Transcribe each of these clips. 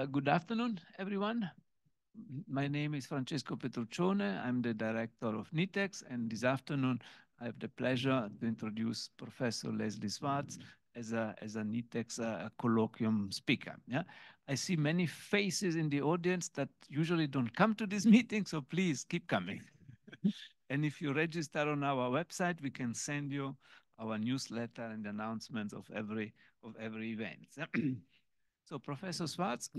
Good afternoon, everyone. My name is Francesco Petruccione. I'm the director of NITheCS, and this afternoon I have the pleasure to introduce Professor Leslie Swartz as a NITheCS colloquium speaker. Yeah, I see many faces in the audience that usually don't come to this meeting, so please keep coming. And if you register on our website, we can send you our newsletter and announcements of every event. So Professor Swartz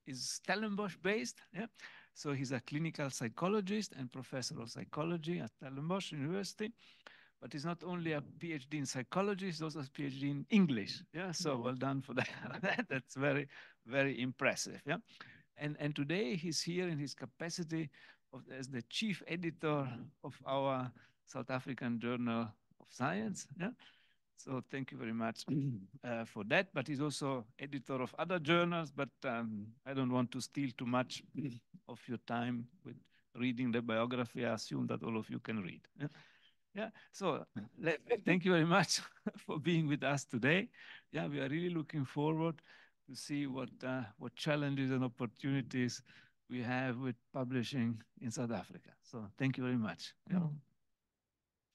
is Stellenbosch based. Yeah? So he's a clinical psychologist and professor of psychology at Stellenbosch University. But he's not only a PhD in psychology, he's also a PhD in English. Yeah, so well done for that. That's very, very impressive. Yeah, and today he's here in his capacity as the chief editor of our South African Journal of Science. Yeah, so thank you very much for that. But he's also editor of other journals, but I don't want to steal too much of your time with reading the biography. I assume that all of you can read. Yeah, yeah. So thank you very much for being with us today. Yeah, we are really looking forward to see what challenges and opportunities we have with publishing in South Africa. So thank you very much. Yeah. Oh,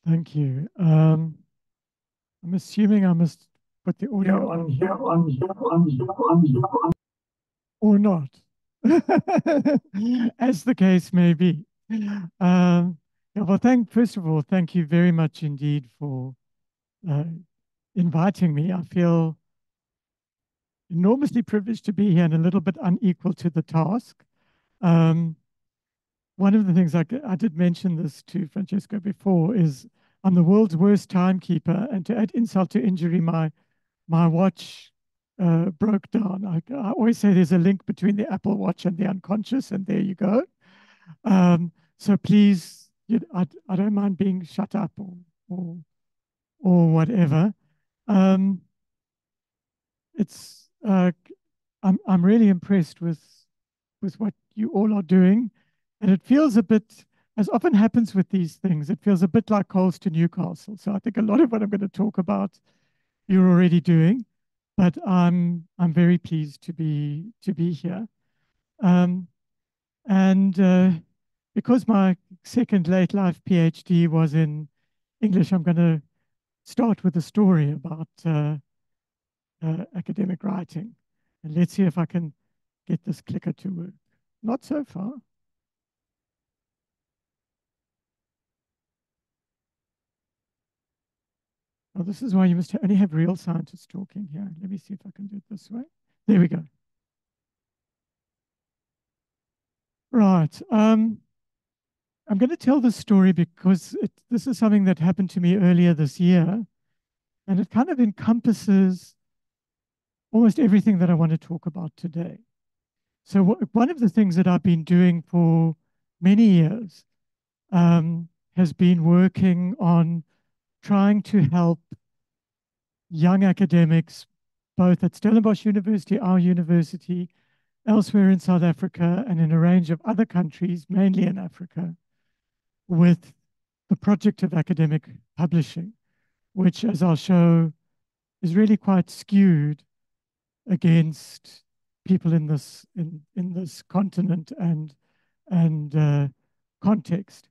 thank you. I'm assuming I must put the audio on here or not, as the case may be. Yeah, well, first of all, thank you very much indeed for inviting me. I feel enormously privileged to be here and a little bit unequal to the task. One of the things I did mention this to Francesco before is I'm the world's worst timekeeper, and to add insult to injury, my watch broke down. I always say there's a link between the Apple Watch and the unconscious, and there you go. So please, I don't mind being shut up or whatever. It's I'm really impressed with what you all are doing, and it feels a bit, as often happens with these things, it feels a bit like Coles to Newcastle. So I think a lot of what I'm going to talk about you're already doing, but I'm very pleased to be here. And because my second late life PhD was in English, I'm going to start with a story about academic writing. And let's see if I can get this clicker to work. Not so far. Oh, this is why you must only have real scientists talking here. Let me see if I can do it this way. There we go. Right. I'm going to tell this story because this is something that happened to me earlier this year, and it kind of encompasses almost everything that I want to talk about today. So one of the things that I've been doing for many years has been working on trying to help young academics, both at Stellenbosch University, our university, elsewhere in South Africa, and in a range of other countries, mainly in Africa, with the project of academic publishing, which, as I'll show, is really quite skewed against people in this continent and context.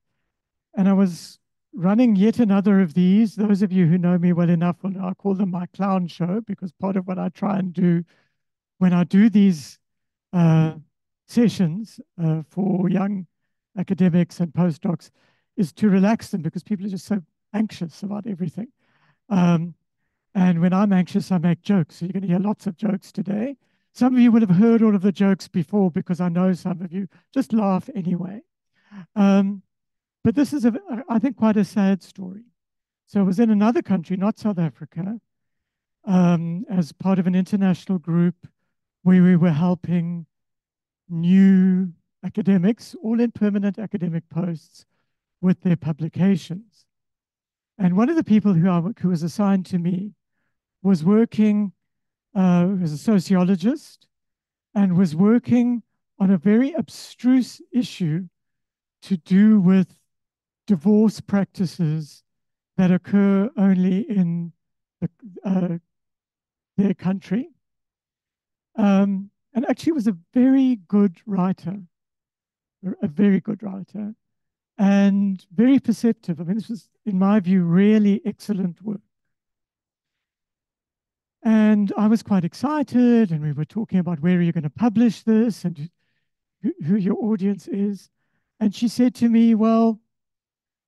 And I was running yet another of these. Those of you who know me well enough will know I call them my clown show, because part of what I try and do when I do these sessions for young academics and postdocs is to relax them, because people are just so anxious about everything. And when I'm anxious, I make jokes. So you're going to hear lots of jokes today. Some of you would have heard all of the jokes before, because I know some of you just laugh anyway. But this is, I think, quite a sad story. So I was in another country, not South Africa, as part of an international group where we were helping new academics, all in permanent academic posts, with their publications. And one of the people who was assigned to me was working as a sociologist and was working on a very abstruse issue to do with divorce practices that occur only in their country. And and actually was a very good writer, a very good writer, and very perceptive. I mean, this was, in my view, really excellent work. And I was quite excited, and we were talking about where are you going to publish this and who your audience is. And she said to me, well,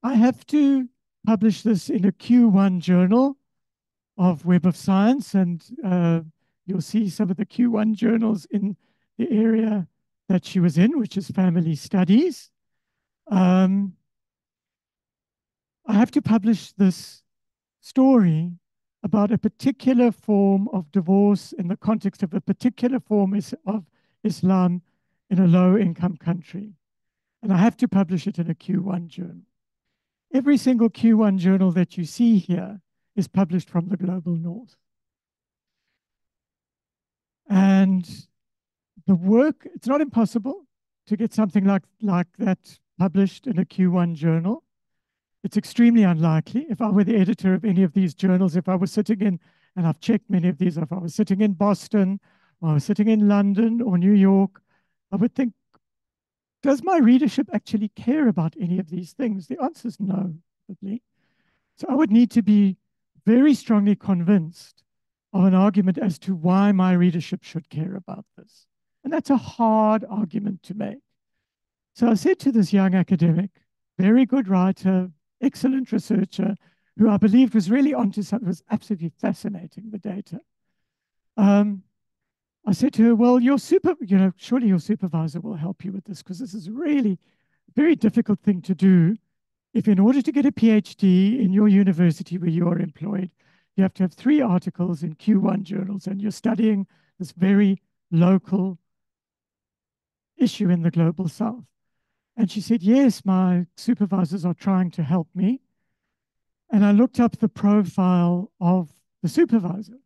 I have to publish this in a Q1 journal of Web of Science, and you'll see some of the Q1 journals in the area that she was in, which is family studies. I have to publish this story about a particular form of divorce in the context of a particular form of Islam in a low-income country. And I have to publish it in a Q1 journal. Every single Q1 journal that you see here is published from the global north. And the work, it's not impossible to get something like that published in a Q1 journal. It's extremely unlikely. If I were the editor of any of these journals, if I was sitting in, and I've checked many of these, if I was sitting in Boston, or I was sitting in London or New York, I would think, does my readership actually care about any of these things? The answer is no, probably. So I would need to be very strongly convinced of an argument as to why my readership should care about this. And that's a hard argument to make. So I said to this young academic, very good writer, excellent researcher, who I believed was really onto something, was absolutely fascinating, the data. I said to her, well, surely your supervisor will help you with this, because this is really a very difficult thing to do. If in order to get a PhD in your university where you are employed, you have to have 3 articles in Q1 journals, and you're studying this very local issue in the global south. And she said, yes, my supervisors are trying to help me. And I looked up the profile of the supervisor.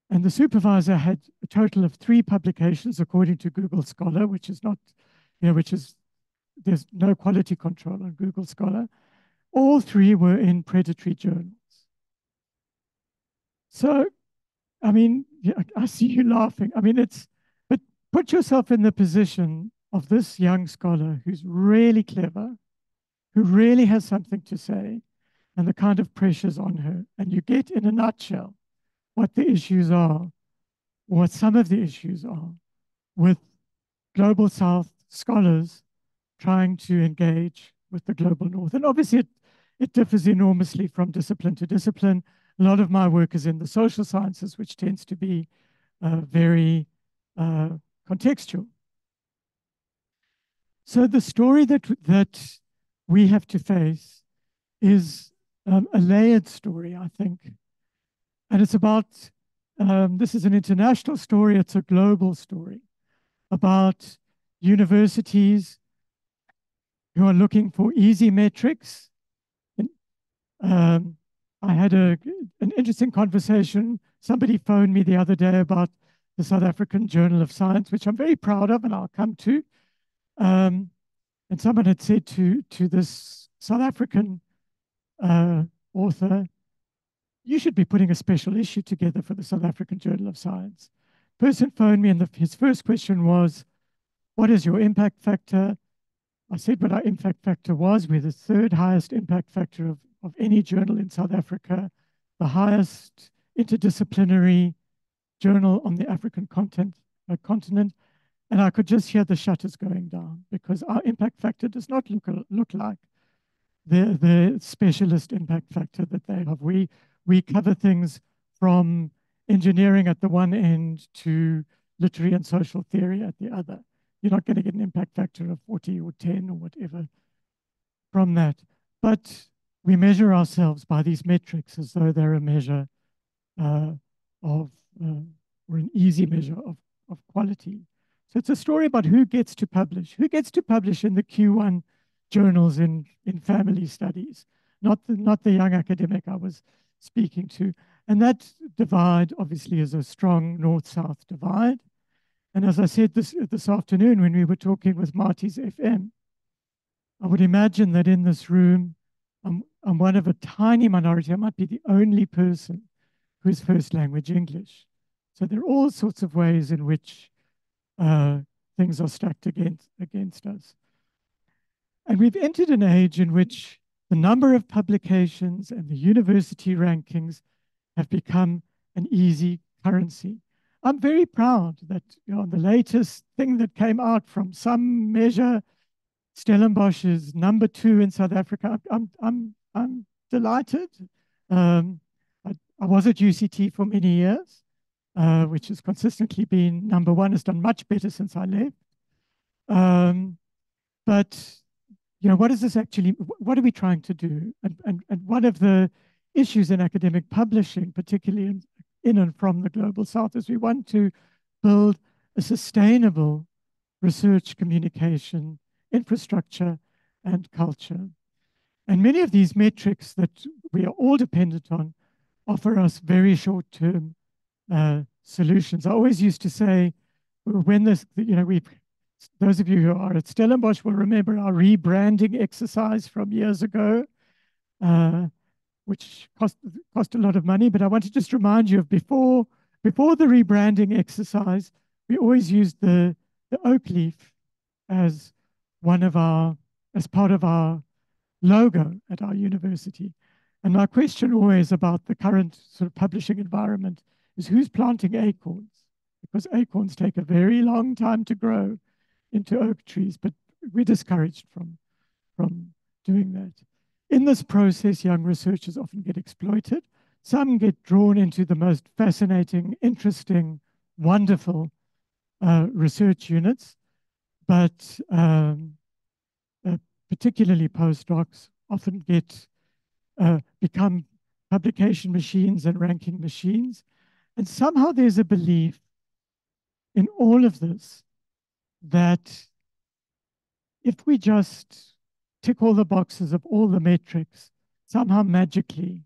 And the supervisor had a total of 3 publications according to Google Scholar, which is not, there's no quality control on Google Scholar. All 3 were in predatory journals. So, I mean, I see you laughing. I mean, but put yourself in the position of this young scholar who's really clever, who really has something to say, and the kind of pressures on her. And you get, in a nutshell, what the issues are, or what some of the issues are, with Global South scholars trying to engage with the Global North. And obviously, it differs enormously from discipline to discipline. A lot of my work is in the social sciences, which tends to be very contextual. So the story that we have to face is a layered story, I think. And it's about, this is an international story, it's a global story about universities who are looking for easy metrics. And, I had an interesting conversation. Somebody phoned me the other day about the South African Journal of Science, which I'm very proud of, and I'll come to. And someone had said to this South African author, you should be putting a special issue together for the South African Journal of Science. Person phoned me, and his first question was, what is your impact factor? I said what our impact factor was. We're the 3rd highest impact factor of any journal in South Africa, the highest interdisciplinary journal on the African continent. And I could just hear the shutters going down, because our impact factor does not look like the specialist impact factor that they have. We cover things from engineering at the one end to literary and social theory at the other. You're not going to get an impact factor of 40 or 10 or whatever from that. But we measure ourselves by these metrics as though they're a measure or an easy measure of quality. So it's a story about who gets to publish in the Q1 journals in family studies, not the young academic I was speaking to. And that divide obviously is a strong north-south divide. And as I said this afternoon when we were talking with Marty's FM, I would imagine that in this room, I'm one of a tiny minority. I might be the only person whose first language English. So there are all sorts of ways in which things are stacked against us. And we've entered an age in which the number of publications and the university rankings have become an easy currency. I'm very proud that the latest thing that came out from some measure, Stellenbosch is #2 in South Africa. I'm delighted. I was at UCT for many years, which has consistently been #1. Has done much better since I left. But what is this actually? What are we trying to do? And one of the issues in academic publishing, particularly in and from the Global South, is we want to build a sustainable research communication infrastructure and culture. And many of these metrics that we are all dependent on offer us very short-term solutions. I always used to say, when those of you who are at Stellenbosch will remember our rebranding exercise from years ago, which cost a lot of money. But I want to just remind you of before the rebranding exercise, we always used the oak leaf as part of our logo at our university. And my question always about the current sort of publishing environment is who's planting acorns? Because acorns take a very long time to grow into oak trees, but we're discouraged from doing that. In this process, young researchers often get exploited. Some get drawn into the most fascinating, interesting, wonderful research units, but particularly postdocs often become publication machines and ranking machines. And somehow there's a belief in all of this that if we just tick all the boxes of all the metrics, somehow magically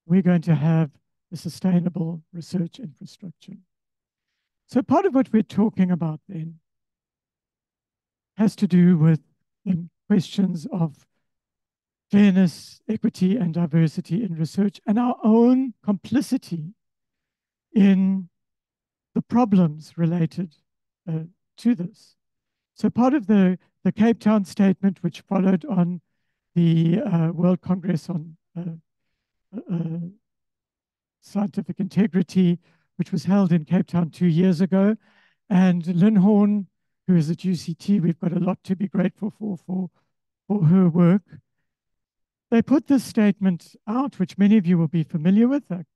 we're going to have a sustainable research infrastructure. So part of what we're talking about then has to do with questions of fairness, equity, and diversity in research, and our own complicity in the problems related to this. So part of the Cape Town statement, which followed on the World Congress on Scientific Integrity, which was held in Cape Town 2 years ago, and Lynn Horn, who is at UCT, we've got a lot to be grateful for her work. They put this statement out, which many of you will be familiar with, but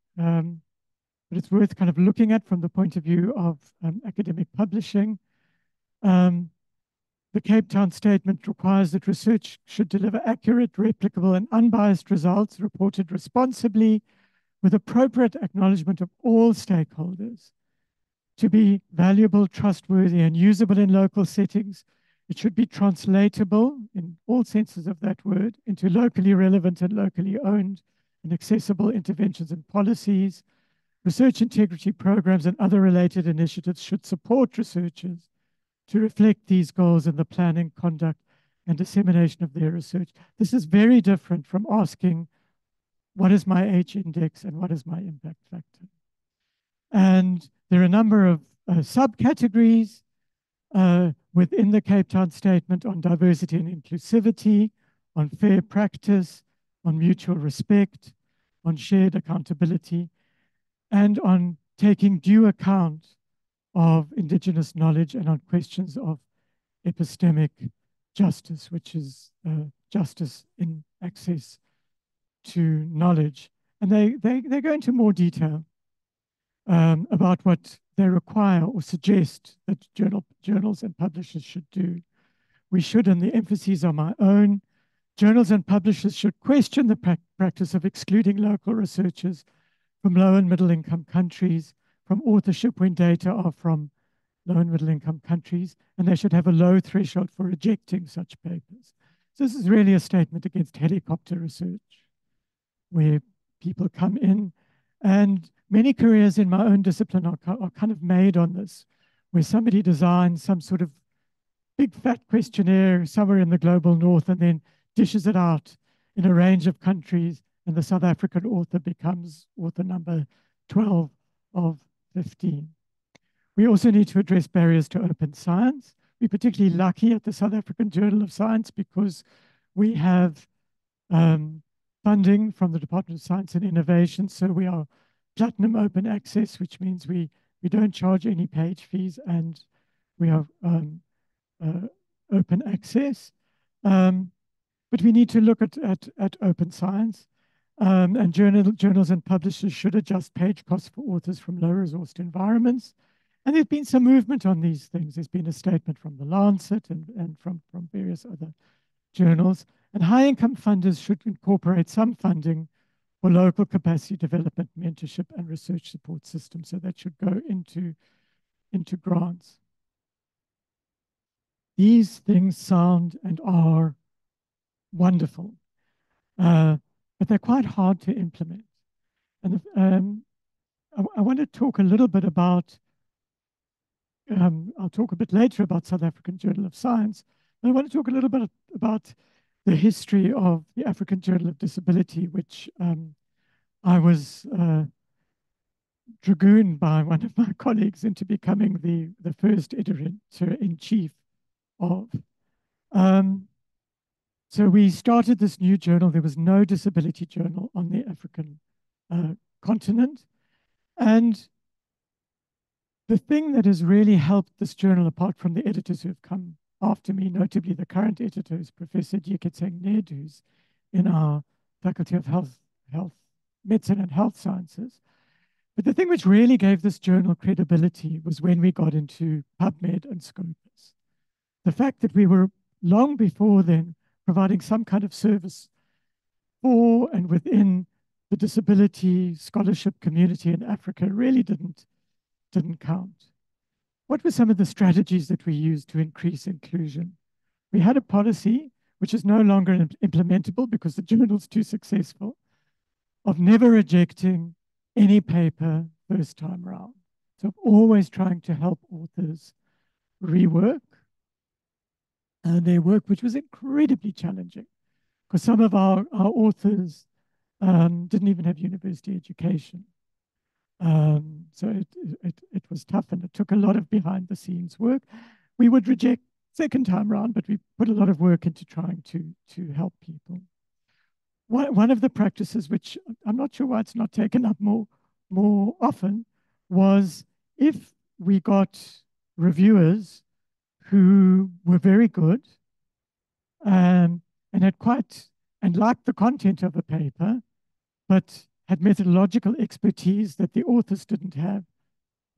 it's worth kind of looking at from the point of view of academic publishing. The Cape Town statement requires that research should deliver accurate, replicable, and unbiased results reported responsibly with appropriate acknowledgement of all stakeholders. To be valuable, trustworthy, and usable in local settings, it should be translatable in all senses of that word into locally relevant and locally owned and accessible interventions and policies. Research integrity programs and other related initiatives should support researchers to reflect these goals in the planning, conduct, and dissemination of their research. This is very different from asking, what is my H index and what is my impact factor? And there are a number of subcategories within the Cape Town statement on diversity and inclusivity, on fair practice, on mutual respect, on shared accountability, and on taking due account of Indigenous knowledge and on questions of epistemic justice, which is justice in access to knowledge. And they go into more detail about what they require or suggest that journals and publishers should do. We should, and the emphases are my own, journals and publishers should question the practice of excluding local researchers from low and middle income countries from authorship when data are from low and middle income countries, and they should have a low threshold for rejecting such papers. So this is really a statement against helicopter research, where people come in, and many careers in my own discipline are kind of made on this, where somebody designs some sort of big fat questionnaire somewhere in the global north and then dishes it out in a range of countries, and the South African author becomes author number 12 of 15. We also need to address barriers to open science. We're particularly lucky at the South African Journal of Science because we have funding from the Department of Science and Innovation. So we are platinum open access, which means we don't charge any page fees, and we have open access. But we need to look at open science. And journals and publishers should adjust page costs for authors from low-resourced environments. And there's been some movement on these things. There's been a statement from the Lancet and from various other journals. And high-income funders should incorporate some funding for local capacity development, mentorship, and research support systems. So that should go into grants. These things sound and are wonderful, but they're quite hard to implement. And I want to talk a little bit about, I'll talk a bit later about South African Journal of Science, but I want to talk a little bit about the history of the African Journal of Disability, which I was dragooned by one of my colleagues into becoming the first editor-in-chief of. So we started this new journal. There was no disability journal on the African continent. And the thing that has really helped this journal, apart from the editors who have come after me, notably the current editor is Professor DHET, who's in our Faculty of Health, Medicine and Health Sciences. But the thing which really gave this journal credibility was when we got into PubMed and Scopus. The fact that we were long before then providing some kind of service for and within the disability scholarship community in Africa really didn't count. What were some of the strategies that we used to increase inclusion? We had a policy, which is no longer implementable because the journal's too successful, of never rejecting any paper first time around. So always trying to help authors rework their work, which was incredibly challenging because some of our authors didn't even have university education. So it was tough, and it took a lot of behind the scenes work. We would reject second time around, but we put a lot of work into trying to help people. One of the practices, which I'm not sure why it's not taken up more often, was if we got reviewers who were very good and liked the content of a paper, but had methodological expertise that the authors didn't have.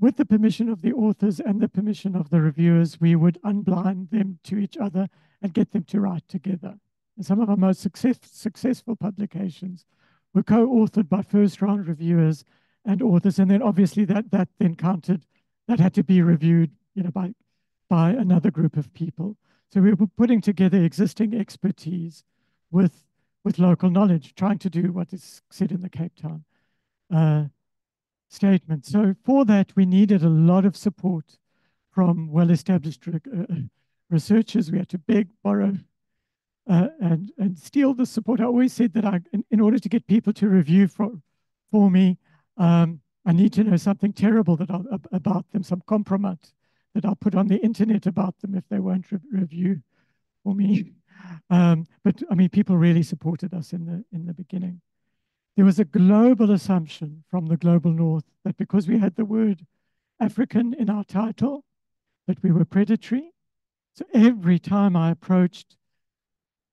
With the permission of the authors and the permission of the reviewers, we would unblind them to each other and get them to write together. And some of our most successful publications were co-authored by first-round reviewers and authors, and then obviously that then counted, that had to be reviewed, by another group of people. So we were putting together existing expertise with local knowledge, trying to do what is said in the Cape Town statement. So for that, we needed a lot of support from well-established researchers. We had to beg, borrow, and steal the support. I always said that in order to get people to review for me, I need to know something terrible about them, some compromise that I'll put on the internet about them if they won't review for me. But I mean, people really supported us in the beginning. There was a global assumption from the global north that because we had the word African in our title, that we were predatory. So every time I approached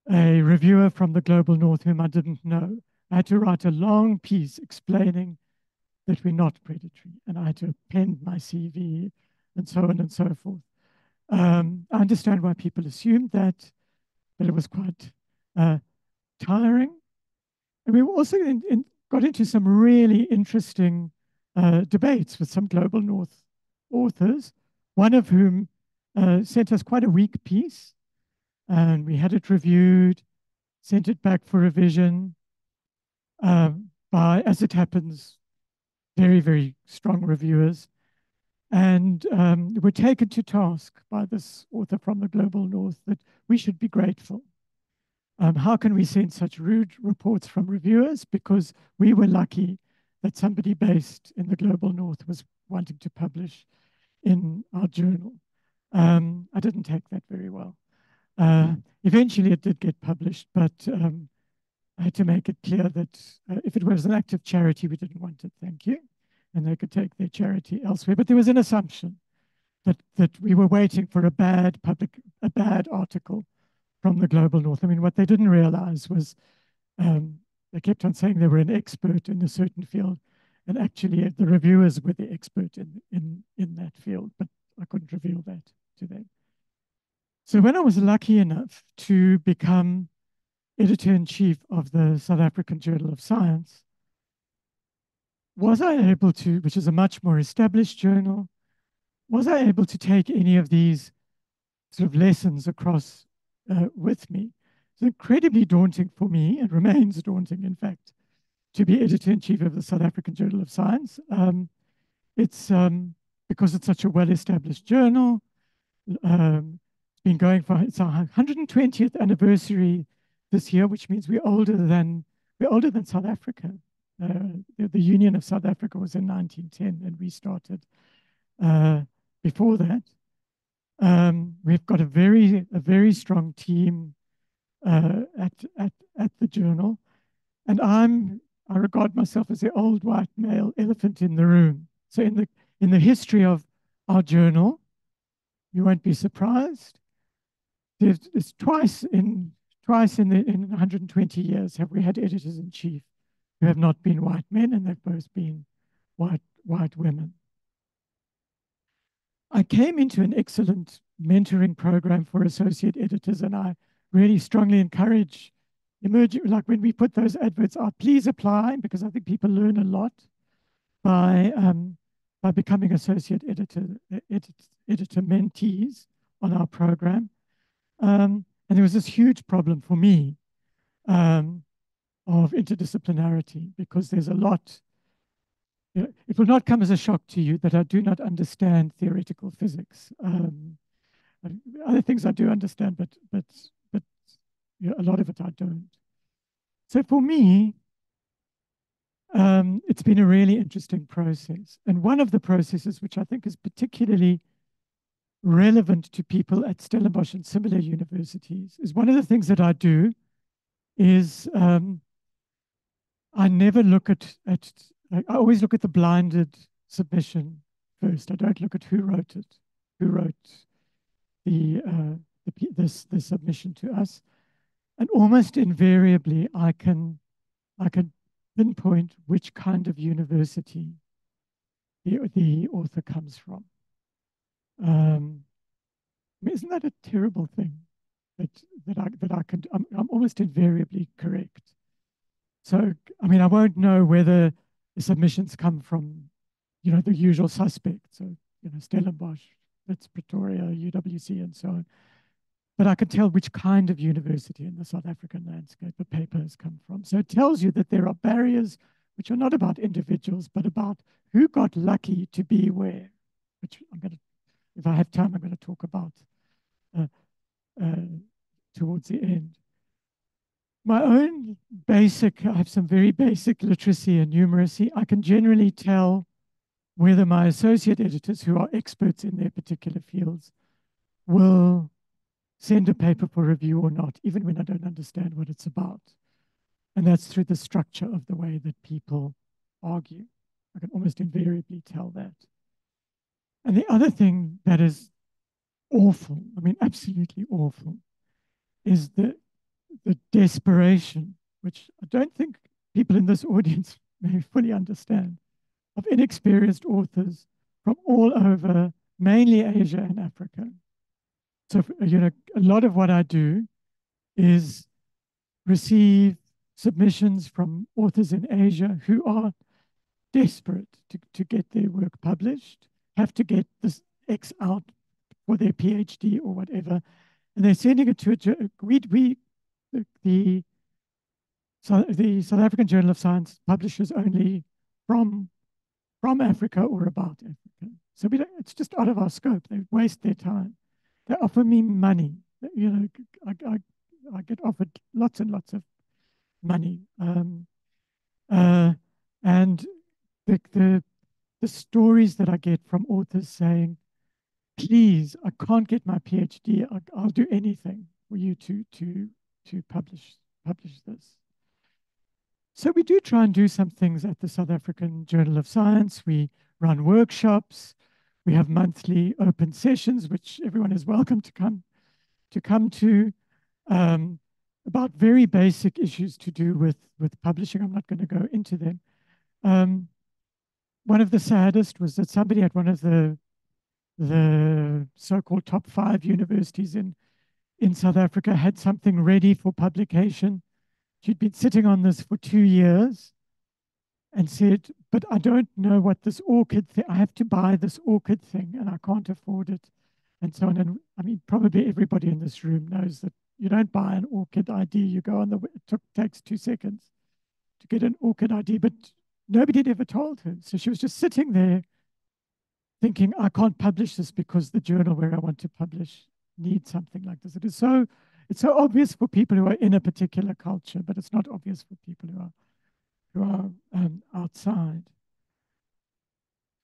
a reviewer from the global north whom I didn't know, I had to write a long piece explaining that we're not predatory, and I had to append my CV and so on and so forth. I understand why people assumed that, but it was quite tiring. And we also got into some really interesting debates with some global north authors, one of whom sent us quite a weak piece, and we had it reviewed, sent it back for revision by, as it happens, very, very strong reviewers, and were taken to task by this author from the global north that we should be grateful. How can we send such rude reports from reviewers? Because we were lucky that somebody based in the global north was wanting to publish in our journal. I didn't take that very well. Eventually, it did get published, but I had to make it clear that if it was an active charity, we didn't want it, thank you. And they could take their charity elsewhere. But there was an assumption that we were waiting for a bad article from the global north. I mean, what they didn't realize was they kept on saying they were an expert in a certain field. And actually, the reviewers were the expert in that field, but I couldn't reveal that to them. So when I was lucky enough to become editor-in-chief of the South African Journal of Science, was I able to, which is a much more established journal, was I able to take any of these sort of lessons across with me? It's incredibly daunting for me, and remains daunting, in fact, to be editor-in-chief of the South African Journal of Science. It's because it's such a well-established journal. It's been going for its 120th anniversary this year, which means we're older than South Africa. The Union of South Africa was in 1910, and we started before that. We've got a very strong team at the journal, and I regard myself as the old white male elephant in the room. So in the history of our journal, you won't be surprised. There's twice in 120 years have we had editors in chief who have not been white men, and they've both been white women. I came into an excellent mentoring program for associate editors, and I really strongly encourage emerging, like when we put those adverts out, please apply, because I think people learn a lot by becoming associate editor mentees on our program. And there was this huge problem for me of interdisciplinarity, because there's a lot. It will not come as a shock to you that I do not understand theoretical physics. Other things I do understand, but a lot of it I don't. So for me, it's been a really interesting process. And one of the processes which I think is particularly relevant to people at Stellenbosch and similar universities is one of the things that I do is I never look at I always look at the blinded submission first. I don't look at who wrote it, who wrote the submission to us. And almost invariably, I can pinpoint which kind of university the author comes from. Isn't that a terrible thing? I'm almost invariably correct. So, I mean, I won't know whether the submissions come from, the usual suspects. So, Stellenbosch, Wits, Pretoria, UWC, and so on. But I can tell which kind of university in the South African landscape a paper has come from. So it tells you that there are barriers which are not about individuals, but about who got lucky to be where, which if I have time, I'm going to talk about towards the end. My own I have some very basic literacy and numeracy. I can generally tell whether my associate editors, who are experts in their particular fields, will send a paper for review or not, even when I don't understand what it's about. And that's through the structure of the way that people argue. I can almost invariably tell that. And the other thing that is awful, I mean, absolutely awful, is the desperation, which I don't think people in this audience may fully understand, of inexperienced authors from all over, mainly Asia and Africa. So, a lot of what I do is receive submissions from authors in Asia who are desperate to get their work published, have to get this X out for their PhD or whatever, and they're sending it to the South African Journal of Science publishes only from Africa or about Africa. So it's just out of our scope. They waste their time. They offer me money. I get offered lots and lots of money. And the stories that I get from authors saying, please, I can't get my PhD. I'll do anything for you to publish this. So we do try and do some things at the South African Journal of Science. We run workshops. We have monthly open sessions, which everyone is welcome to come to, about very basic issues to do with publishing. I'm not going to go into them. One of the saddest was that somebody at one of the so-called top 5 universities in South Africa had something ready for publication. She'd been sitting on this for 2 years and said, but I don't know what this ORCID thing, I have to buy this ORCID thing and I can't afford it, and so on. And I mean, probably everybody in this room knows that you don't buy an ORCID ID, you go on it takes 2 seconds to get an ORCID ID, but nobody had ever told her. So she was just sitting there thinking, I can't publish this because the journal where I want to publish needs something like this. It's so obvious for people who are in a particular culture, but it's not obvious for people who are outside.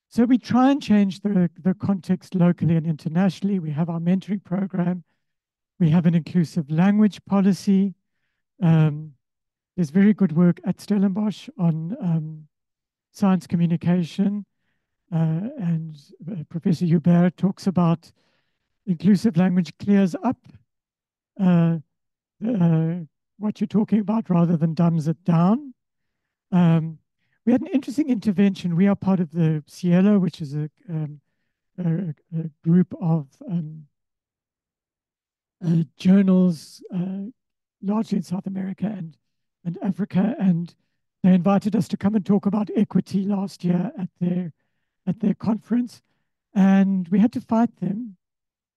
So we try and change the context locally and internationally. We have our mentoring program. We have an inclusive language policy. There's very good work at Stellenbosch on science communication. And Professor Hubert talks about inclusive language clears up what you're talking about rather than dumbs it down. We had an interesting intervention. We are part of the Cielo, which is a group of journals, largely in South America and Africa, and they invited us to come and talk about equity last year at their conference, and we had to fight them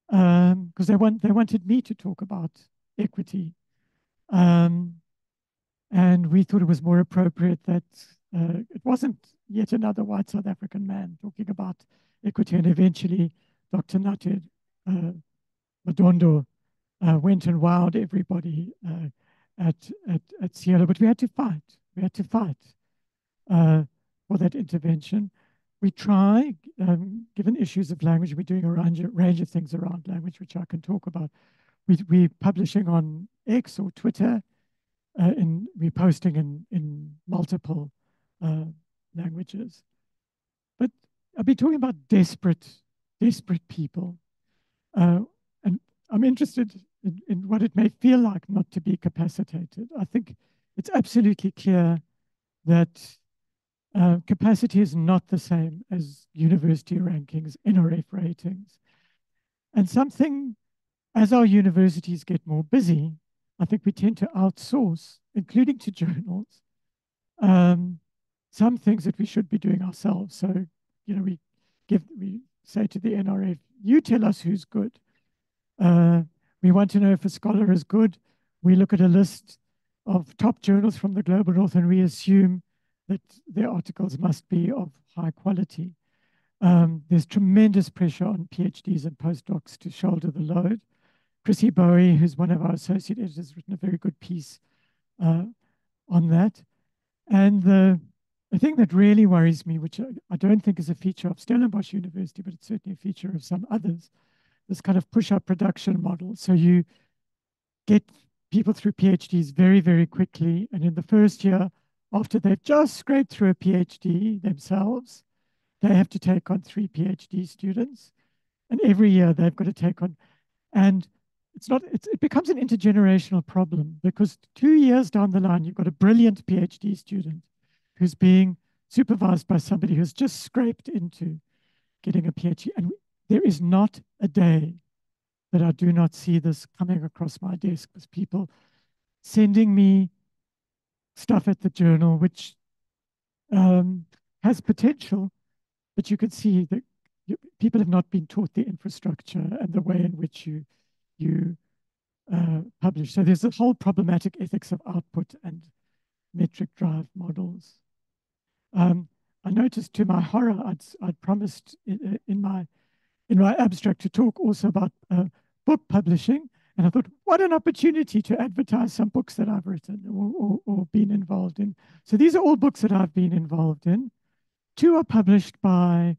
because they wanted me to talk about equity, and we thought it was more appropriate that it wasn't yet another white South African man talking about equity. And eventually, Dr. Natid Madondo went and wowed everybody at Cielo, but we had to fight. We had to fight for that intervention. We try, given issues of language, we're doing a range of things around language, which I can talk about. We're publishing on X or Twitter, we're posting in multiple languages. But I'll be talking about desperate people. And I'm interested in what it may feel like not to be capacitated. I think it's absolutely clear that capacity is not the same as university rankings, NRF ratings. And as our universities get more busy, I think we tend to outsource, including to journals, some things that we should be doing ourselves. So, we say to the NRF, you tell us who's good. We want to know if a scholar is good. We look at a list of top journals from the global north and we assume that their articles must be of high quality. There's tremendous pressure on PhDs and postdocs to shoulder the load. Chrissy Bowie, who's one of our associate editors, has written a very good piece on that. And the thing that really worries me, which I don't think is a feature of Stellenbosch University, but it's certainly a feature of some others, this kind of push-up production model. So you get people through PhDs very, very quickly. And in the first year, after they've just scraped through a PhD themselves, they have to take on 3 PhD students. And every year they've got to take on, and it becomes an intergenerational problem because 2 years down the line, you've got a brilliant PhD student who's being supervised by somebody who's just scraped into getting a PhD. And there is not a day that I do not see this coming across my desk with people sending me stuff at the journal, which has potential, but you can see that people have not been taught the infrastructure and the way in which you publish. So there's a whole problematic ethics of output and metric drive models. I noticed to my horror, I'd promised in my abstract to talk also about book publishing. And I thought, what an opportunity to advertise some books that I've written or been involved in. So these are all books that I've been involved in. 2 are published by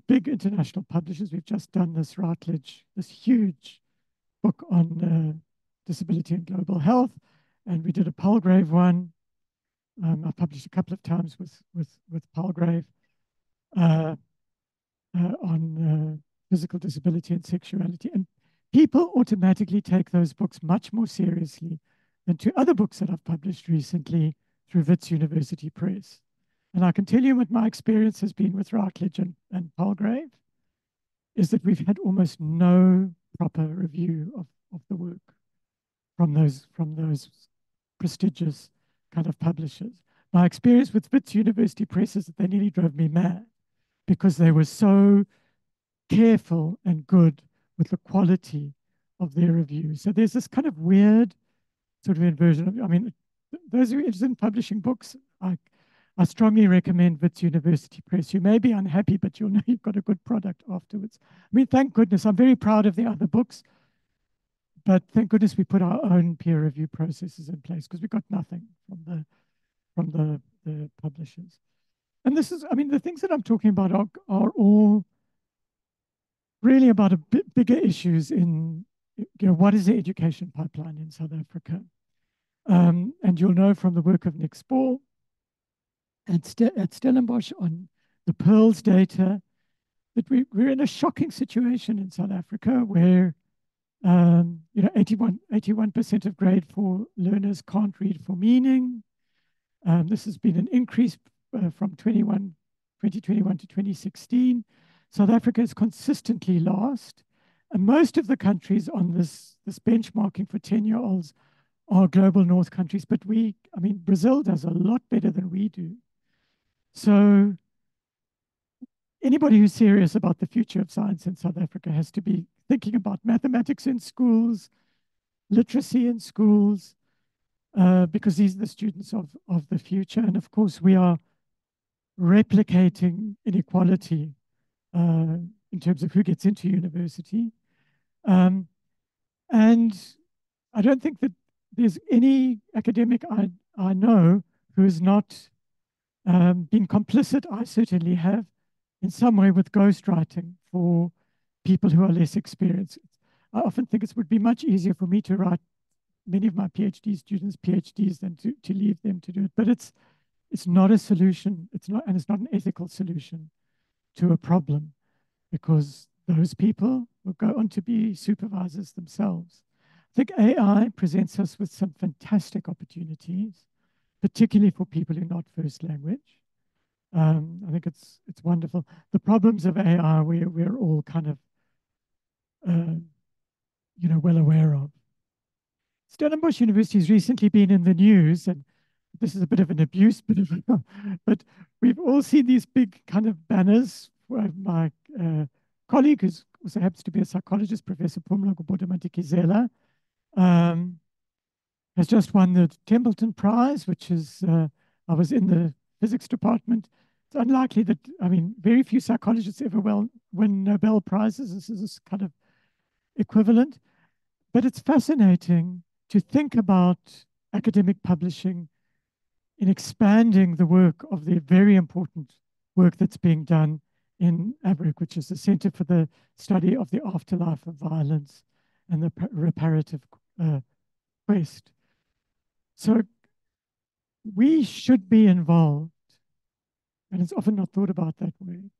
big international publishers. We've just done this Routledge, this huge book on disability and global health, and we did a Palgrave one. I published a couple of times with Palgrave on physical disability and sexuality, and people automatically take those books much more seriously than two other books that I've published recently through Wits University Press. And I can tell you what my experience has been with Routledge and Palgrave is that we've had almost no proper review of the work from those prestigious kind of publishers. My experience with Wits University Press is that they nearly drove me mad because they were so careful and good with the quality of their reviews. So there's this kind of weird sort of inversion of, I mean, those who are interested in publishing books, I strongly recommend Wits University Press. You may be unhappy, but you'll know you've got a good product afterwards. I mean, thank goodness, I'm very proud of the other books, but thank goodness we put our own peer review processes in place because we got nothing from the publishers. And this is, I mean, the things that I'm talking about are all really about a bit bigger issues in, what is the education pipeline in South Africa? And you'll know from the work of Nick Spall at Stellenbosch on the Pearls data that we're in a shocking situation in South Africa where 81% of grade 4 learners can't read for meaning. This has been an increase from 2021 to 2016. South Africa is consistently last. And most of the countries on this benchmarking for 10-year-olds are global north countries, but Brazil does a lot better than we do. So anybody who's serious about the future of science in South Africa has to be thinking about mathematics in schools, literacy in schools, because these are the students of the future. And of course, we are replicating inequality in terms of who gets into university. And I don't think that there's any academic I know who has not been complicit, I certainly have, in some way with ghostwriting for people who are less experienced. I often think it would be much easier for me to write many of my PhD students' PhDs than to leave them to do it. But it's not a solution. It's not an ethical solution to a problem, because those people will go on to be supervisors themselves. I think AI presents us with some fantastic opportunities, particularly for people who are not first language. I think it's wonderful. The problems of AI we're all kind of well aware of. Stellenbosch University has recently been in the news, and this is a bit of an abuse, but we've all seen these big kind of banners. My colleague, who also happens to be a psychologist, Professor Pumla Gobodo-Mantikizela, has just won the Templeton Prize, which is, I was in the physics department. It's unlikely that, very few psychologists ever win Nobel Prizes. This is this kind of equivalent. But it's fascinating to think about academic publishing in expanding the work of the very important work that's being done in ABRIC, which is the Center for the Study of the Afterlife of Violence and the Reparative Quest. So we should be involved, and it's often not thought about that way,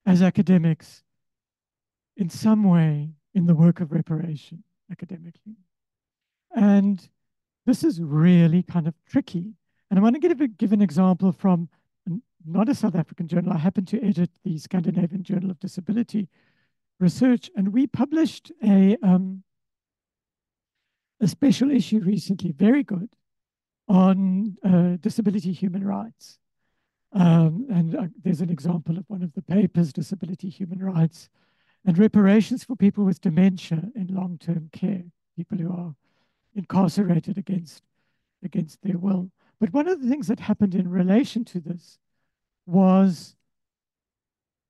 as academics in some way in the work of reparation academically. And this is really kind of tricky. And I want to give an example from not a South African journal. I happen to edit the Scandinavian Journal of Disability Research, and we published a special issue recently, very good, on disability human rights. And there's an example of one of the papers, Disability Human Rights and Reparations for People with Dementia in Long-Term Care, people who are incarcerated against their will. But one of the things that happened in relation to this was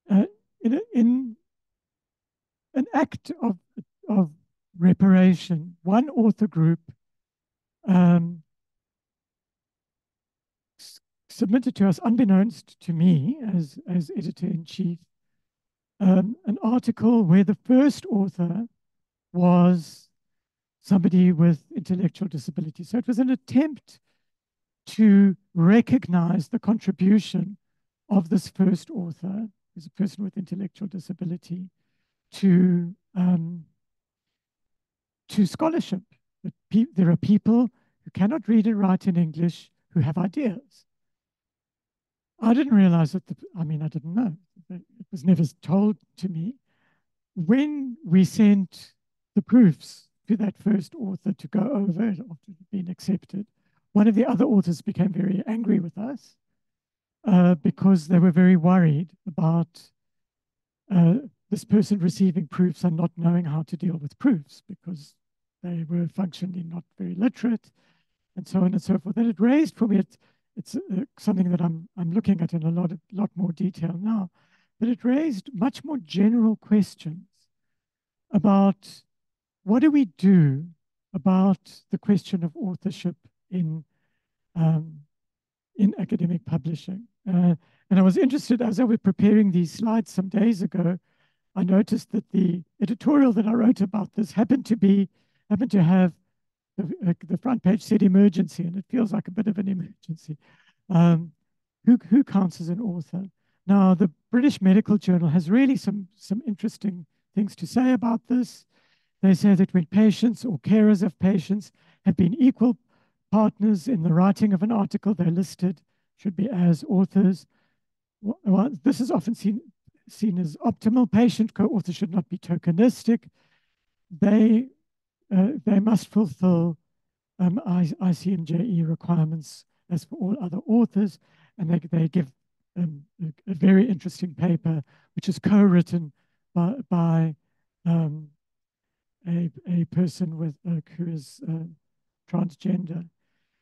in an act of reparation, one author group submitted to us, unbeknownst to me as editor-in-chief, an article where the first author was somebody with intellectual disability. So it was an attempt to recognize the contribution of this first author, who's a person with intellectual disability, to scholarship. There are people who cannot read and write in English who have ideas. I didn't realize that, I didn't know. It was never told to me. When we sent the proofs to that first author to go over it after it had been accepted, one of the other authors became very angry with us because they were very worried about this person receiving proofs and not knowing how to deal with proofs because they were functionally not very literate and so on and so forth. And it raised for me, it's something that I'm looking at in a lot more detail now, but it raised much more general questions about what do we do about the question of authorship in academic publishing. And I was interested, as I was preparing these slides some days ago, I noticed that the editorial that I wrote about this happened to have the front page said emergency, and it feels like a bit of an emergency. Who counts as an author? Now, the British Medical Journal has really some interesting things to say about this. They say that when patients or carers of patients have been equal partners in the writing of an article, they're listed, should be as authors. Well, this is often seen as optimal. Patient co-authors should not be tokenistic. They must fulfill ICMJE requirements as for all other authors, and they give a very interesting paper, which is co-written by a person with who is transgender.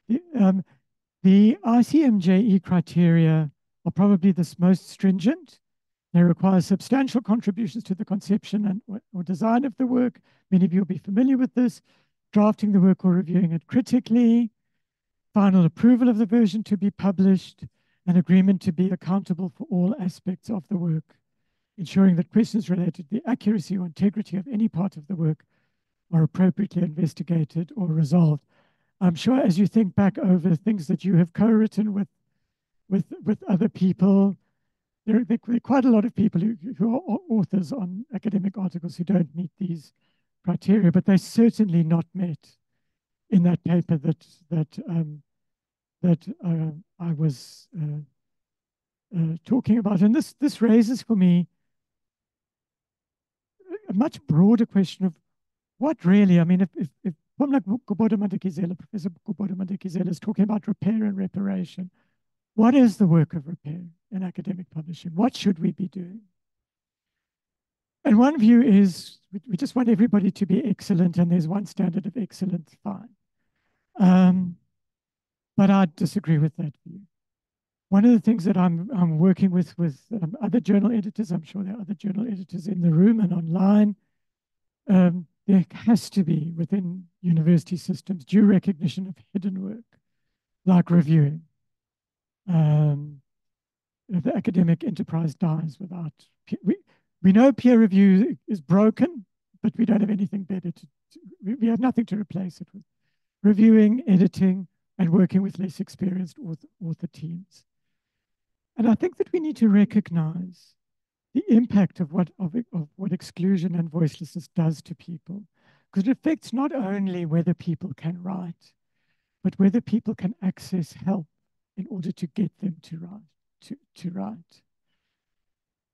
The ICMJE criteria are probably the most stringent. They require substantial contributions to the conception or design of the work. Many of you will be familiar with this. Drafting the work or reviewing it critically, final approval of the version to be published, an agreement to be accountable for all aspects of the work, ensuring that questions related to the accuracy or integrity of any part of the work are appropriately investigated or resolved. I'm sure as you think back over things that you have co-written with other people, there are quite a lot of people who are authors on academic articles who don't meet these criteria, but they're certainly not met in that paper that I was talking about. And this raises for me a much broader question of what really, if Professor Madikizela is talking about repair and reparation, what is the work of repair in academic publishing? What should we be doing? And one view is we just want everybody to be excellent, and there's one standard of excellence, fine. But I disagree with that view. One of the things that I'm working with other journal editors, I'm sure there are other journal editors in the room and online, there has to be within university systems due recognition of hidden work, like reviewing. The academic enterprise dies without, we know peer review is broken, but we don't have anything better we have nothing to replace it with. Reviewing, editing, and working with less experienced author teams. And I think that we need to recognize the impact of what exclusion and voicelessness does to people, because it affects not only whether people can write, but whether people can access help in order to get them to write.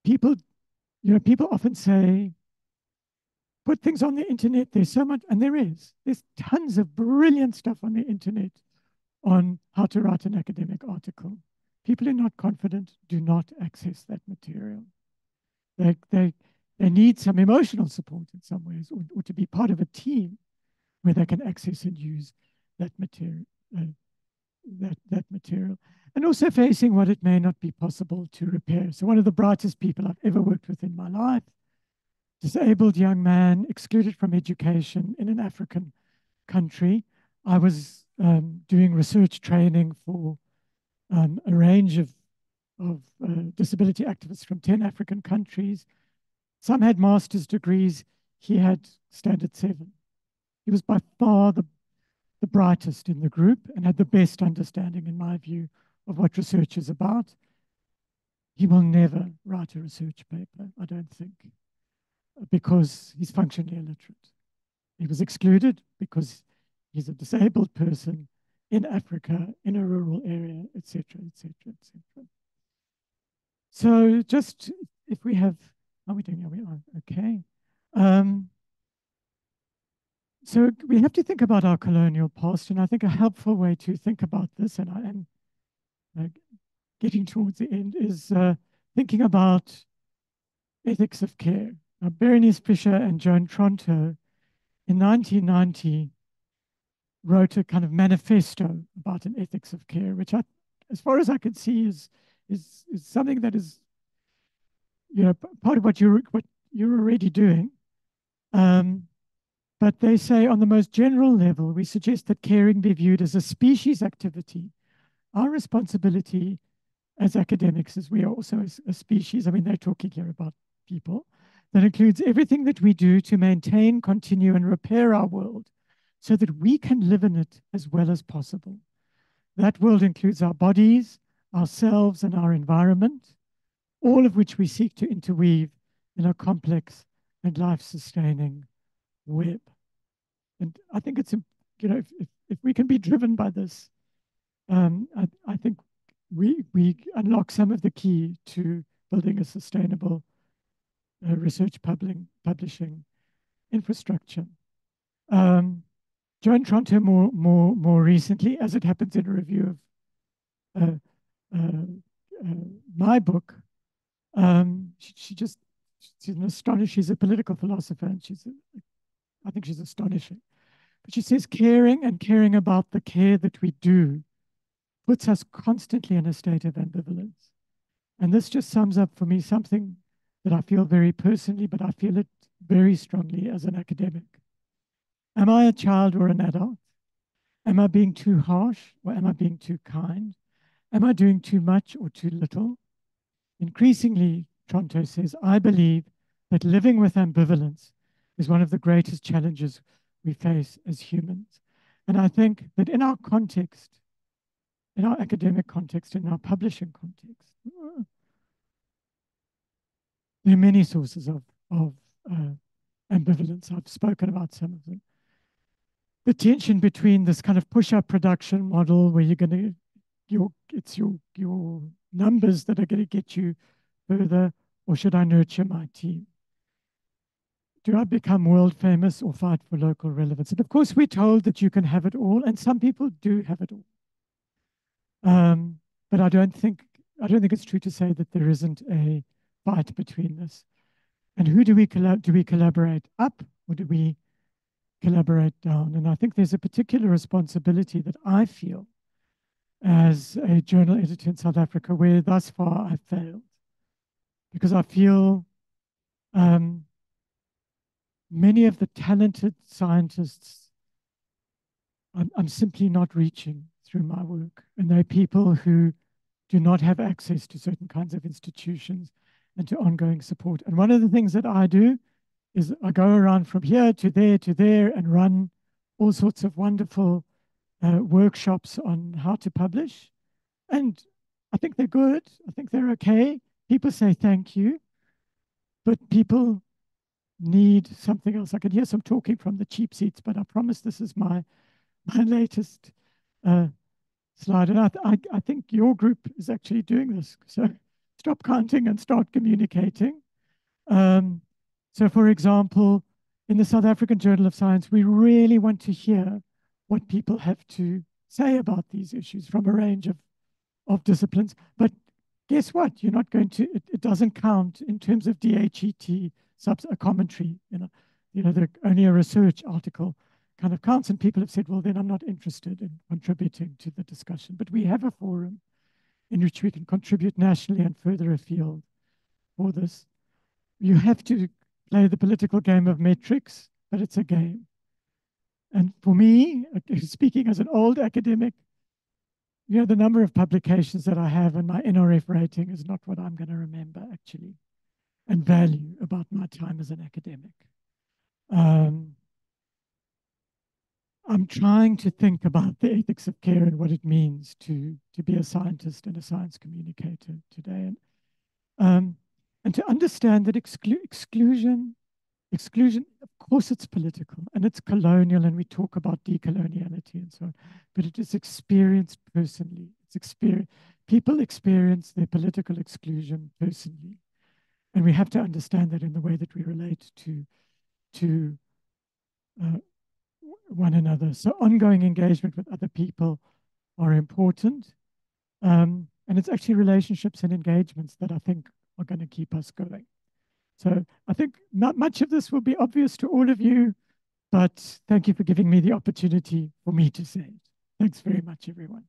People often say, put things on the internet, there's so much, and there's tons of brilliant stuff on the internet on how to write an academic article. People who are not confident do not access that material. They need some emotional support in some ways, or to be part of a team where they can access and use that material. That material, and also facing what it may not be possible to repair. So one of the brightest people I've ever worked with in my life, disabled young man, excluded from education in an African country. I was doing research training for a range of disability activists from 10 African countries. Some had master's degrees. He had standard 7. He was by far the brightest in the group and had the best understanding, in my view, of what research is about. He will never write a research paper, I don't think, because he's functionally illiterate. He was excluded because he's a disabled person in Africa, in a rural area, etc., etc., etc. So just if we have, are we doing? Are we on? Okay. So we have to think about our colonial past, and I think a helpful way to think about this, and I am getting towards the end, is thinking about ethics of care. Now, Berenice Fisher and Joan Tronto in 1990 wrote a kind of manifesto about an ethics of care, which, as far as I can see, is something that is, part of what you're already doing. But they say, on the most general level, we suggest that caring be viewed as a species activity. Our responsibility as academics is we are also a species. I mean, they're talking here about people. That includes everything that we do to maintain, continue, and repair our world so that we can live in it as well as possible. That world includes our bodies, ourselves, and our environment, all of which we seek to interweave in a complex and life-sustaining web. And I think it's, if we can be driven by this, I think we unlock some of the key to building a sustainable research publishing infrastructure. Joan Tronto more recently, as it happens in a review of my book, she's a political philosopher, and I think she's astonishing. But she says caring and caring about the care that we do puts us constantly in a state of ambivalence. And this just sums up for me something that I feel very personally, but I feel it very strongly as an academic. Am I a child or an adult? Am I being too harsh or am I being too kind? Am I doing too much or too little? Increasingly, Tronto says, I believe that living with ambivalence is one of the greatest challenges we face as humans. And I think that in our context, in our academic context, in our publishing context, there are many sources of ambivalence. I've spoken about some of them. The tension between this kind of push-up production model where you're going to, it's your numbers that are going to get you further, or should I nurture my team? Do I become world famous or fight for local relevance? And of course, we're told that you can have it all, and some people do have it all. But I don't think it's true to say that there isn't a fight between this. And who do we collaborate up, or do we collaborate down? And I think there's a particular responsibility that I feel as a journal editor in South Africa, where thus far I've failed, because I feel many of the talented scientists I'm simply not reaching through my work. And they're people who do not have access to certain kinds of institutions and to ongoing support. And one of the things that I do is I go around from here to there and run all sorts of wonderful workshops on how to publish. And I think they're good. I think they're okay. People say thank you, but people need something else. I can hear some talking from the cheap seats, but I promise this is my latest slide. And I think your group is actually doing this. So stop counting and start communicating. So for example, in the South African Journal of Science, we really want to hear what people have to say about these issues from a range of disciplines. But guess what? You're not going to, it doesn't count in terms of DHET, a commentary, only a research article kind of counts. And people have said, well, then I'm not interested in contributing to the discussion. But we have a forum in which we can contribute nationally and further afield for this. You have to play the political game of metrics, but it's a game. And for me, speaking as an old academic, the number of publications that I have and my NRF rating is not what I'm going to remember, actually. and value about my time as an academic. I'm trying to think about the ethics of care and what it means to be a scientist and a science communicator today. And to understand that exclusion, of course, it's political and it's colonial, and we talk about decoloniality and so on, but it is experienced personally. People experience their political exclusion personally. And we have to understand that in the way that we relate to one another. So ongoing engagement with other people are important. And it's actually relationships and engagements that I think are going to keep us going. So I think not much of this will be obvious to all of you, but thank you for giving me the opportunity for me to say it. Thanks very much, everyone.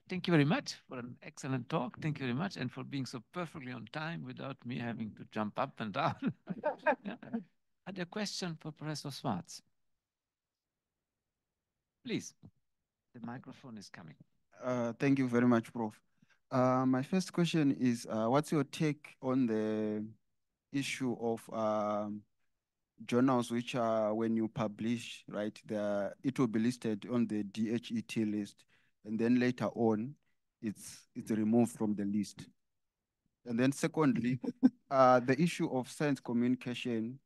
Thank you very much for an excellent talk. Thank you very much, and for being so perfectly on time without me having to jump up and down. Yeah. Are there questions for Professor Swartz? Please, the microphone is coming. Thank you very much, Prof. My first question is, what's your take on the issue of journals which are, when you publish, right, it will be listed on the DHET list, and then later on, it's removed from the list. And then secondly, the issue of science communication,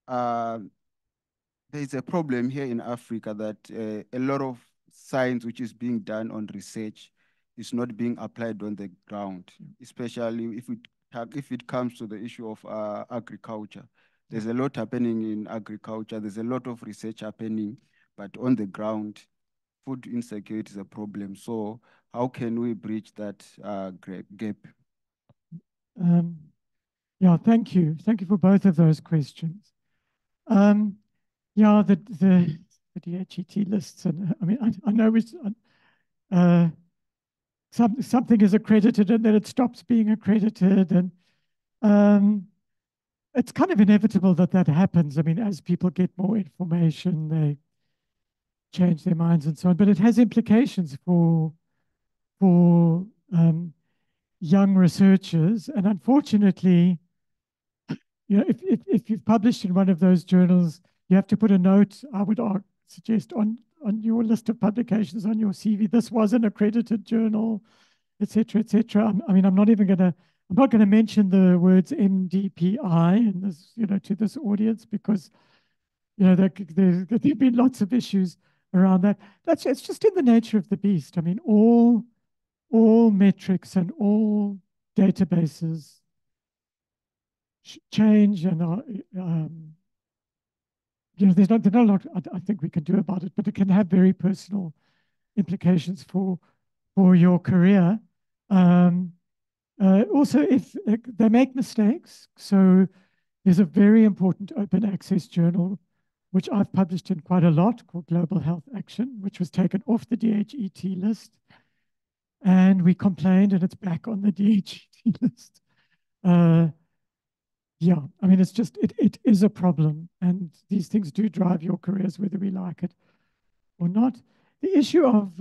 there's a problem here in Africa that a lot of science which is being done on research is not being applied on the ground, especially if it comes to the issue of agriculture. There's a lot happening in agriculture. There's a lot of research happening, but on the ground, food insecurity is a problem. So how can we bridge that gap? Yeah, thank you. Thank you for both of those questions. Yeah, the DHET lists, and I mean, I know something is accredited and then it stops being accredited, and it's kind of inevitable that happens. I mean, as people get more information, they change their minds and so on. But it has implications for young researchers, and unfortunately, you know, if you've published in one of those journals, you have to put a note, I would suggest, on your list of publications on your CV. This was an accredited journal, et cetera, et cetera. I mean, I'm not going to mention the words MDPI in this, you know, to this audience, because, you know, there've been lots of issues around that. It's just in the nature of the beast. I mean, all metrics and all databases change, and you know, there's not a lot I think we can do about it, but it can have very personal implications for your career. Also, if they make mistakes, so there's a very important open access journal, which I've published in quite a lot, called Global Health Action, which was taken off the DHET list. And we complained, and it's back on the DHET list. Yeah, I mean, it's just, it is a problem, and these things do drive your careers, whether we like it or not. The issue of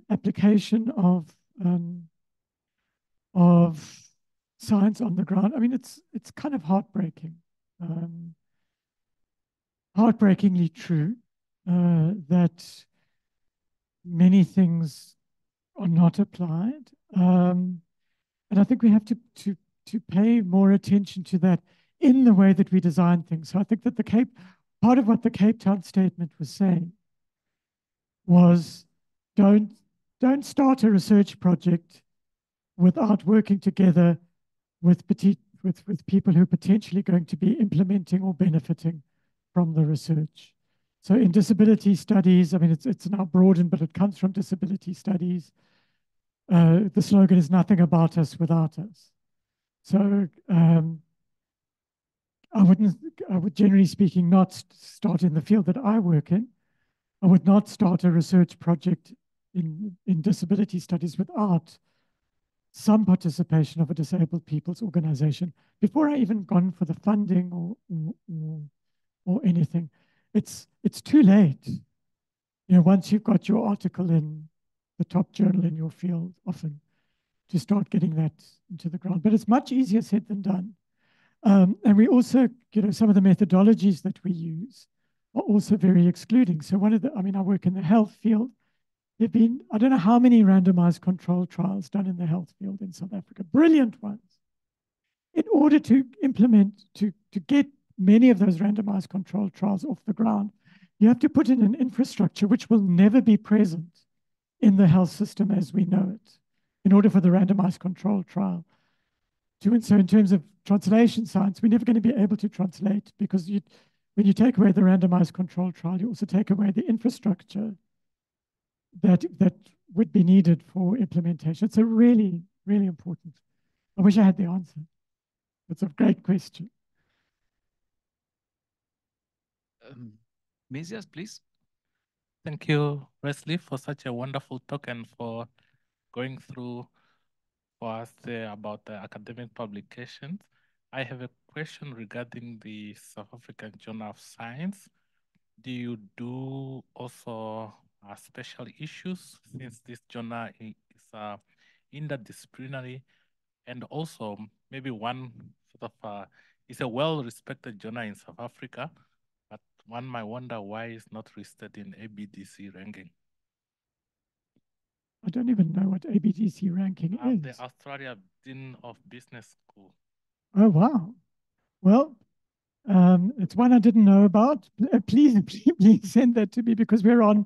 application of science on the ground, I mean, it's kind of heartbreaking, heartbreakingly true, that many things are not applied. And I think we have to pay more attention to that in the way that we design things. So I think that part of what the Cape Town statement was saying was, don't start a research project without working together with people who are potentially going to be implementing or benefiting from the research. So in disability studies, I mean, it's now broadened, but it comes from disability studies. The slogan is "Nothing about us without us." So I would, generally speaking, not start in the field that I work in. I would not start a research project in disability studies without some participation of a disabled people's organization before I even gone for the funding or anything. It's too late. You know, once you've got your article in the top journal in your field, often to start getting that into the ground. But it's much easier said than done. And we also, some of the methodologies that we use are also very excluding. So I work in the health field. There have been, I don't know how many randomized control trials done in the health field in South Africa, brilliant ones. In order to implement, to get many of those randomized control trials off the ground, you have to put in an infrastructure which will never be present in the health system as we know it, in order for the randomized control trial to, and so in terms of translation science, we're never going to be able to translate because when you take away the randomized control trial, you also take away the infrastructure that would be needed for implementation. It's a really, really important. I wish I had the answer. It's a great question. Mesias, please. Thank you, Wesley, for such a wonderful talk and for going through for us about the academic publications. I have a question regarding the South African Journal of Science. Do you do also special issues, since this journal is interdisciplinary, and also maybe one sort of it's a well-respected journal in South Africa, but one might wonder why it's not listed in ABDC ranking. I don't even know what ABDC ranking is. The Australia Dean of Business School. Oh, wow. Well, it's one I didn't know about. Please send that to me because we're on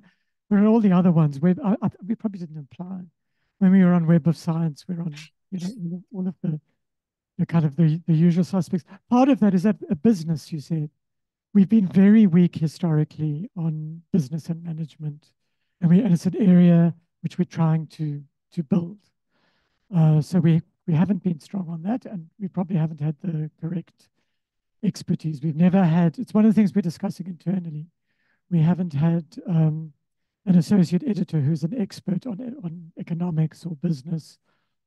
all the other ones. We probably didn't apply. When we were on Web of Science, we're on all of the kind of the usual suspects. Part of that is a business, you said. We've been very weak historically on business and management. And it's an area which we're trying to build. So we haven't been strong on that, and we probably haven't had the correct expertise. We've never had, it's one of the things we're discussing internally. We haven't had an associate editor who's an expert on economics or business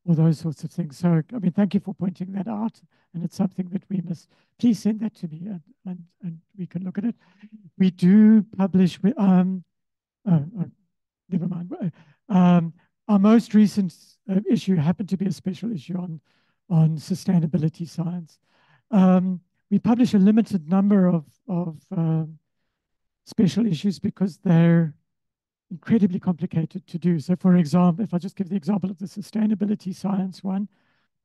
or those sorts of things. So, I mean, thank you for pointing that out. And it's something that we must, please send that to me and we can look at it. We do publish, never mind. Our most recent issue happened to be a special issue on sustainability science. We publish a limited number of special issues because they're incredibly complicated to do. So for example, if I just give the example of the sustainability science one,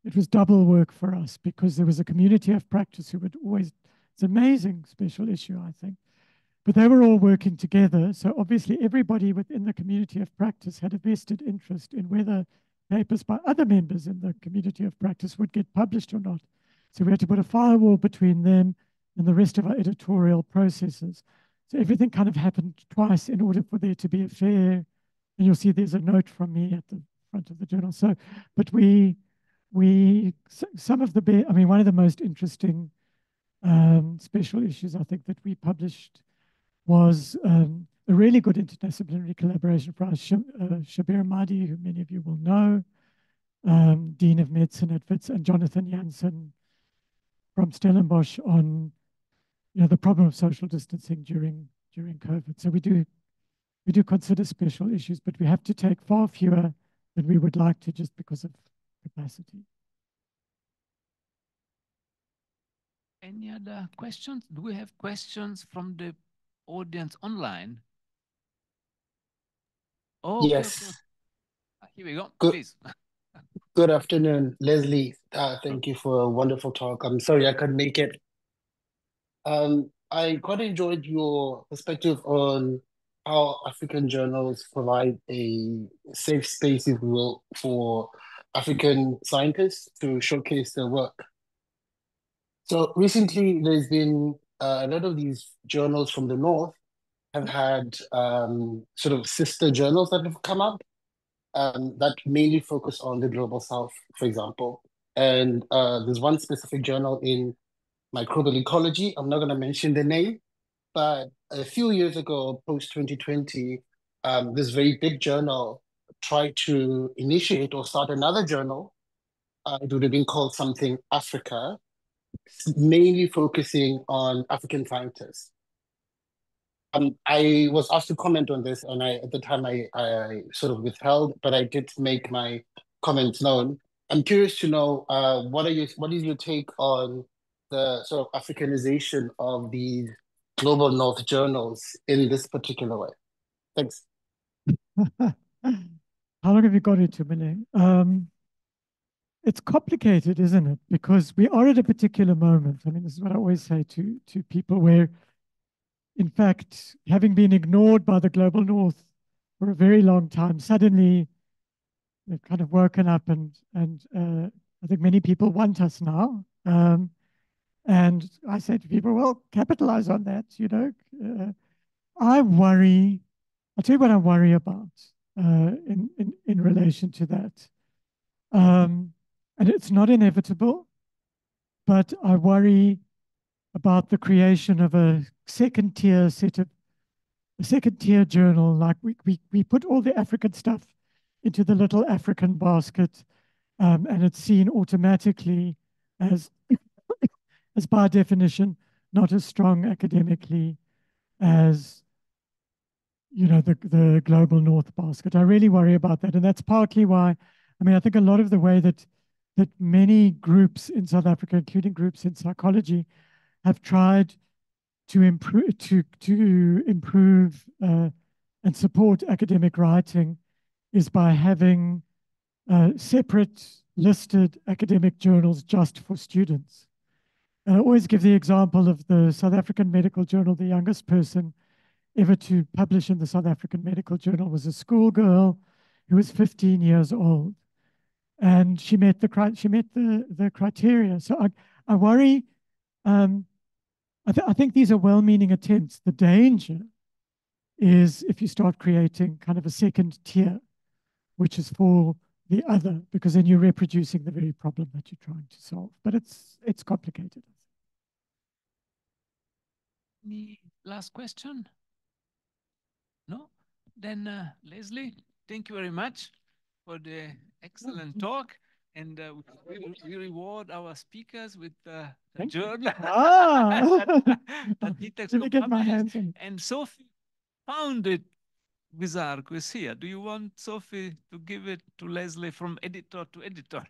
it was double work for us because there was a community of practice who would always, it's an amazing special issue, I think. But they were all working together. So obviously everybody within the community of practice had a vested interest in whether papers by other members in the community of practice would get published or not. So we had to put a firewall between them and the rest of our editorial processes. So everything kind of happened twice in order for there to be a fair, and you'll see there's a note from me at the front of the journal. So, but some of the, I mean, one of the most interesting special issues I think that we published was a really good interdisciplinary collaboration for us. Shabir Mahdi, who many of you will know, Dean of Medicine at Wits, and Jonathan Jansen from Stellenbosch on the problem of social distancing during COVID. So we do consider special issues, but we have to take far fewer than we would like to just because of capacity. Any other questions? Do we have questions from the audience online? Oh, yes. Okay. Here we go. Good. Please. Good afternoon, Leslie. Thank you for a wonderful talk. I'm sorry I couldn't make it. I quite enjoyed your perspective on how African journals provide a safe space, if you will, for African scientists to showcase their work. So recently, there's been a lot of these journals from the North have had sort of sister journals that have come up that mainly focus on the Global South, for example. And there's one specific journal in microbial ecology. I'm not going to mention the name, but a few years ago, post-2020, this very big journal tried to initiate or start another journal. It would have been called something Africa, mainly focusing on African scientists. I was asked to comment on this, and at the time I sort of withheld, but I did make my comments known. I'm curious to know what is your take on the sort of Africanization of these global North journals in this particular way? Thanks. How long have you got into, Mene? It's complicated, isn't it? Because we are at a particular moment. I mean, this is what I always say to people where, in fact, having been ignored by the global North for a very long time, suddenly they've kind of woken up and I think many people want us now. And I say to people, well, capitalize on that, you know. I worry, I'll tell you what I worry about in relation to that. And it's not inevitable, but I worry about the creation of a second tier journal. Like we put all the African stuff into the little African basket, and it's seen automatically as, as by definition, not as strong academically as, you know, the global North basket. I really worry about that. And that's partly why, I mean, I think a lot of the way that many groups in South Africa, including groups in psychology, have tried to improve and support academic writing is by having separate listed academic journals just for students. And I always give the example of the South African Medical Journal. The youngest person ever to publish in the South African Medical Journal was a schoolgirl who was 15 years old. And she met the criteria. So I worry, I think these are well-meaning attempts. The danger is if you start creating kind of a second tier, which is for the other, because then you're reproducing the very problem that you're trying to solve. But it's complicated. Any last question? No? Then Leslie, thank you very much for the excellent talk. And we reward our speakers with the journal. Let NITheCS me get my hands on it. And Sophie found it with our quiz here. Do you want Sophie to give it to Leslie from editor to editor?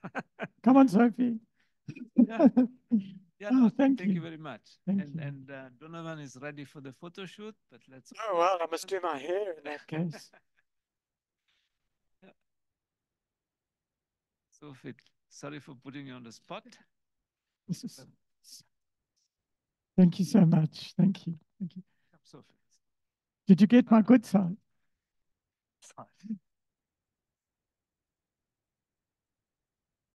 Come on, Sophie. Yeah. Yeah, Oh, no, thank you you very much. Thank and you. and Donovan is ready for the photo shoot, but let's. Oh, well, I must do my hair in that case. Yeah. Sophie, sorry for putting you on the spot. Thank you so much. Thank you. Thank you. Sophie. Did you get my good side?